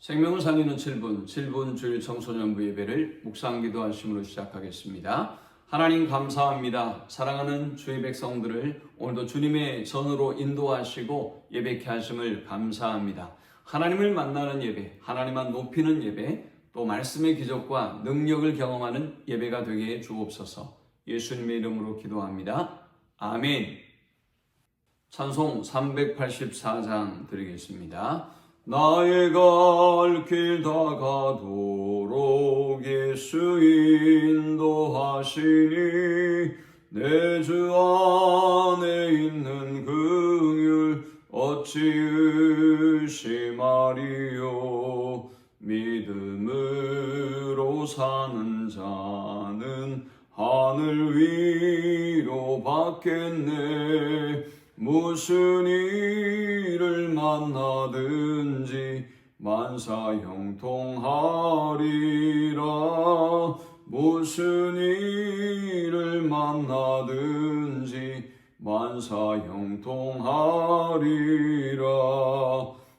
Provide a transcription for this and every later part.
생명을 살리는 7분 주일 청소년부 예배를 묵상 기도하심으로 시작하겠습니다. 하나님 감사합니다. 사랑하는 주의 백성들을 오늘도 주님의 전으로 인도하시고 예배케 하심을 감사합니다. 하나님을 만나는 예배, 하나님만 높이는 예배, 또 말씀의 기적과 능력을 경험하는 예배가 되게 해 주옵소서. 예수님의 이름으로 기도합니다. 아멘. 찬송 384장 드리겠습니다. 나의 갈 길 다가도록 예수 인도하시니 내 주 안에 있는 긍휼 어찌 의심하리요. 믿음으로 사는 자는 하늘 위로 받겠네. 무슨 일을 만나든지 만사 형통하리라. 무슨 일을 만나든지 만사 형통하리라.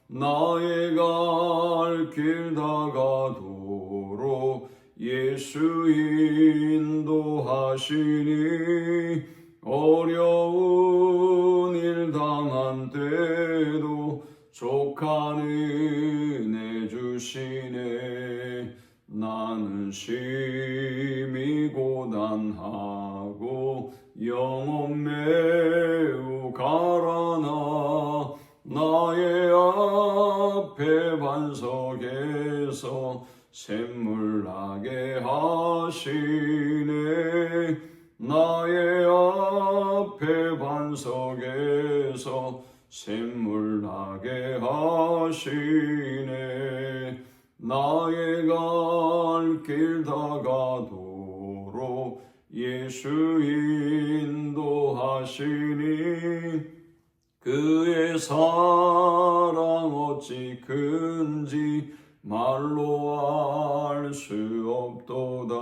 나의 갈 길 다가도록 예수 인도하시니 어려운 일 당한 때도 족한 은혜 주시네. 나는 심히 고단하고 영혼 매우 가라나 나의 앞에 반석에서 샘물 나게 하시네. 나의 앞에 반석에서 샘물 나게 하시네. 나의 갈 길 다가도록 예수 인도하시니 그의 사랑 어찌 큰지 말로 알 수 없도다.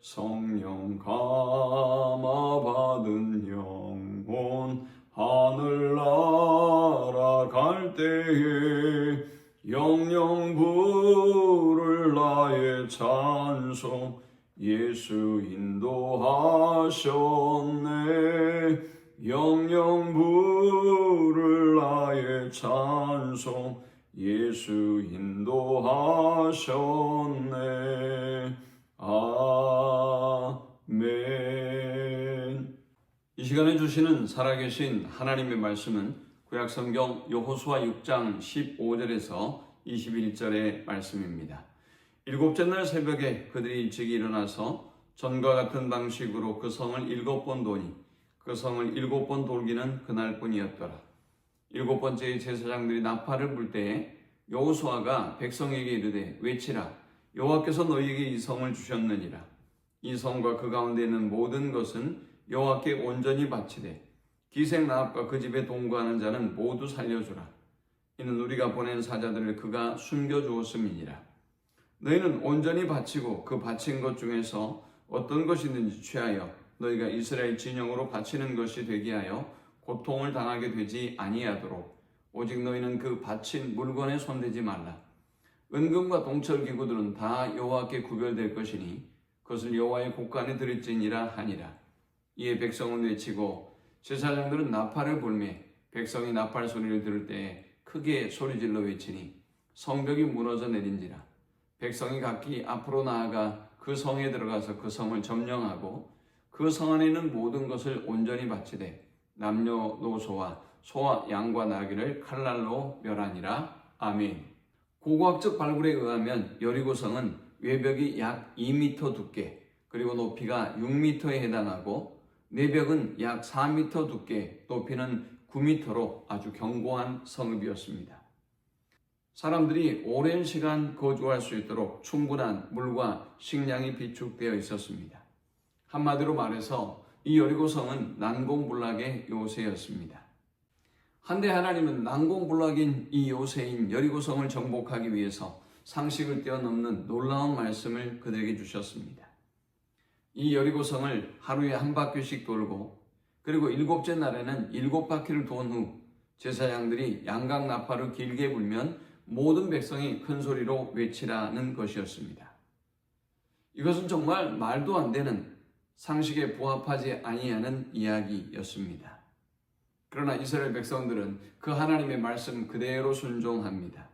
성령 감화 받은 영혼 하늘 날아갈 때에 영영 부를 나의 찬송 예수 인도하셨네. 영영 부를 나의 찬송 예수 인도하셨네. 아멘. 이 시간에 주시는 살아계신 하나님의 말씀은 구약성경 여호수아 6장 15절에서 21절의 말씀입니다. 일곱째 날 새벽에 그들이 일찍 일어나서 전과 같은 방식으로 그 성을 7번 도니 그 성을 7번 돌기는 그날뿐이었더라. 7번째 제사장들이 나팔을 불 때에 여호수아가 백성에게 이르되 외치라. 여호와께서 너희에게 이 성을 주셨느니라. 이 성과 그 가운데 있는 모든 것은 여호와께 온전히 바치되 기생 라합과 그 집에 동거하는 자는 모두 살려주라. 이는 우리가 보낸 사자들을 그가 숨겨주었음이니라. 너희는 온전히 바치고 그 바친 것 중에서 어떤 것이든지 취하여 너희가 이스라엘 진영으로 바치는 것이 되게 하여 고통을 당하게 되지 아니하도록 오직 너희는 그 바친 물건에 손대지 말라. 은금과 동철 기구들은 다 여호와께 구별될 것이니 그것을 여호와의 곳간에 드릴지니라 하니라. 이에 백성은 외치고 제사장들은 나팔을 불매 백성이 나팔 소리를 들을 때에 크게 소리질러 외치니 성벽이 무너져 내린지라. 백성이 각기 앞으로 나아가 그 성에 들어가서 그 성을 점령하고 그 성 안에 있는 모든 것을 온전히 바치되 남녀노소와 소와 양과 나귀를 칼날로 멸하니라. 아멘. 고고학적 발굴에 의하면 여리고성은 외벽이 약 2m 두께 그리고 높이가 6m에 해당하고 내벽은 약 4m 두께 높이는 9m로 아주 견고한 성읍이었습니다. 사람들이 오랜 시간 거주할 수 있도록 충분한 물과 식량이 비축되어 있었습니다. 한마디로 말해서 이 여리고성은 난공불락의 요새였습니다. 한데 하나님은 난공불락인 이 요새인 여리고성을 정복하기 위해서 상식을 뛰어넘는 놀라운 말씀을 그들에게 주셨습니다. 이 여리고성을 하루에 한 바퀴씩 돌고 그리고 7째 날에는 7바퀴를 돈 후 제사장들이 양각 나팔을 길게 불면 모든 백성이 큰 소리로 외치라는 것이었습니다. 이것은 정말 말도 안 되는 상식에 부합하지 아니하는 이야기였습니다. 그러나 이스라엘 백성들은 그 하나님의 말씀 그대로 순종합니다.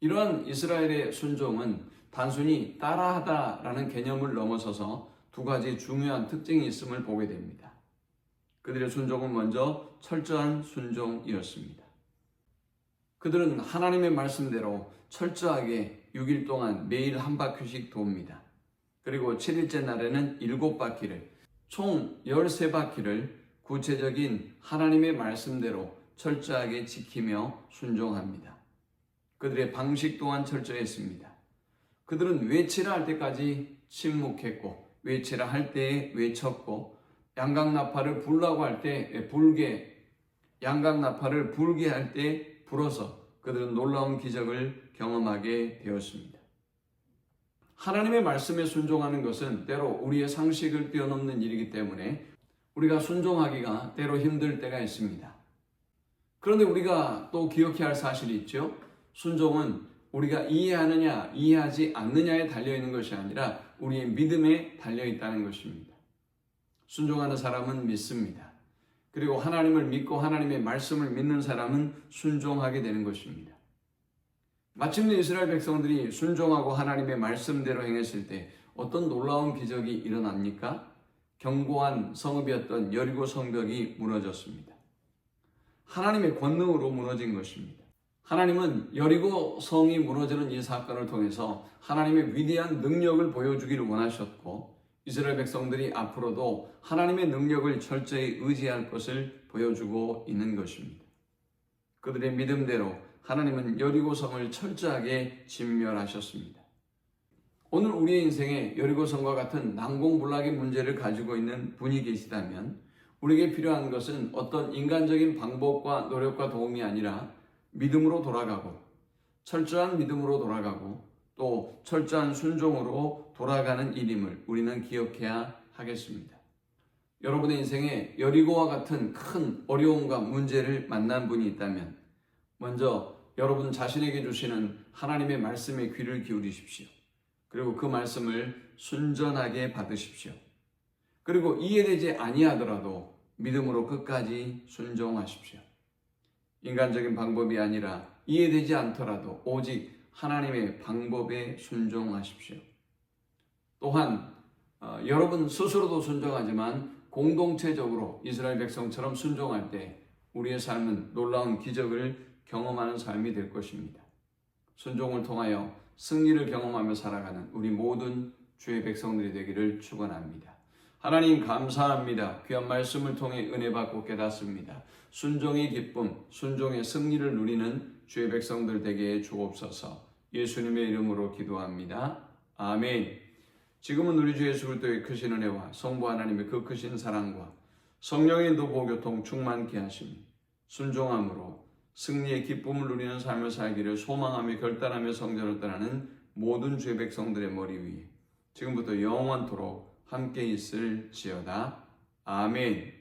이러한 이스라엘의 순종은 단순히 따라하다라는 개념을 넘어서서 두 가지 중요한 특징이 있음을 보게 됩니다. 그들의 순종은 먼저 철저한 순종이었습니다. 그들은 하나님의 말씀대로 철저하게 6일 동안 매일 한 바퀴씩 돕니다. 그리고 7일째 날에는 7바퀴를, 총 13바퀴를 구체적인 하나님의 말씀대로 철저하게 지키며 순종합니다. 그들의 방식 또한 철저했습니다. 그들은 외치라 할 때까지 침묵했고, 외치라 할 때에 외쳤고, 양각나팔을 불라고 할 때 불게, 양각나팔을 불게 할 때 불어서 그들은 놀라운 기적을 경험하게 되었습니다. 하나님의 말씀에 순종하는 것은 때로 우리의 상식을 뛰어넘는 일이기 때문에 우리가 순종하기가 때로 힘들 때가 있습니다. 그런데 우리가 또 기억해야 할 사실이 있죠. 순종은 우리가 이해하느냐 이해하지 않느냐에 달려있는 것이 아니라 우리의 믿음에 달려있다는 것입니다. 순종하는 사람은 믿습니다. 그리고 하나님을 믿고 하나님의 말씀을 믿는 사람은 순종하게 되는 것입니다. 마침내 이스라엘 백성들이 순종하고 하나님의 말씀대로 행했을 때 어떤 놀라운 기적이 일어납니까? 견고한 성읍이었던 여리고 성벽이 무너졌습니다. 하나님의 권능으로 무너진 것입니다. 하나님은 여리고 성이 무너지는 이 사건을 통해서 하나님의 위대한 능력을 보여주기를 원하셨고, 이스라엘 백성들이 앞으로도 하나님의 능력을 철저히 의지할 것을 보여주고 있는 것입니다. 그들의 믿음대로 하나님은 여리고성을 철저하게 진멸하셨습니다. 오늘 우리의 인생에 여리고성과 같은 난공불락의 문제를 가지고 있는 분이 계시다면 우리에게 필요한 것은 어떤 인간적인 방법과 노력과 도움이 아니라 믿음으로 돌아가고, 철저한 믿음으로 돌아가고, 또 철저한 순종으로 돌아가는 일임을 우리는 기억해야 하겠습니다. 여러분의 인생에 여리고와 같은 큰 어려움과 문제를 만난 분이 있다면 먼저 여러분 자신에게 주시는 하나님의 말씀에 귀를 기울이십시오. 그리고 그 말씀을 순전하게 받으십시오. 그리고 이해되지 아니하더라도 믿음으로 끝까지 순종하십시오. 인간적인 방법이 아니라 이해되지 않더라도 오직 하나님의 방법에 순종하십시오. 또한 여러분 스스로도 순종하지만 공동체적으로 이스라엘 백성처럼 순종할 때 우리의 삶은 놀라운 기적을 경험하는 삶이 될 것입니다. 순종을 통하여 승리를 경험하며 살아가는 우리 모든 주의 백성들이 되기를 축원합니다. 하나님 감사합니다. 귀한 말씀을 통해 은혜 받고 깨닫습니다. 순종의 기쁨, 순종의 승리를 누리는 주의 백성들 되게 해 주옵소서. 예수님의 이름으로 기도합니다. 아멘. 지금은 우리 주 예수 그리스도의 크신 은혜와 성부 하나님의 그 크신 사랑과 성령의 도보교통 충만케 하심이 순종함으로 승리의 기쁨을 누리는 삶을 살기를 소망하며 결단하며 성전을 떠나는 모든 주의 백성들의 머리 위에 지금부터 영원토록 함께 있을지어다. 아멘.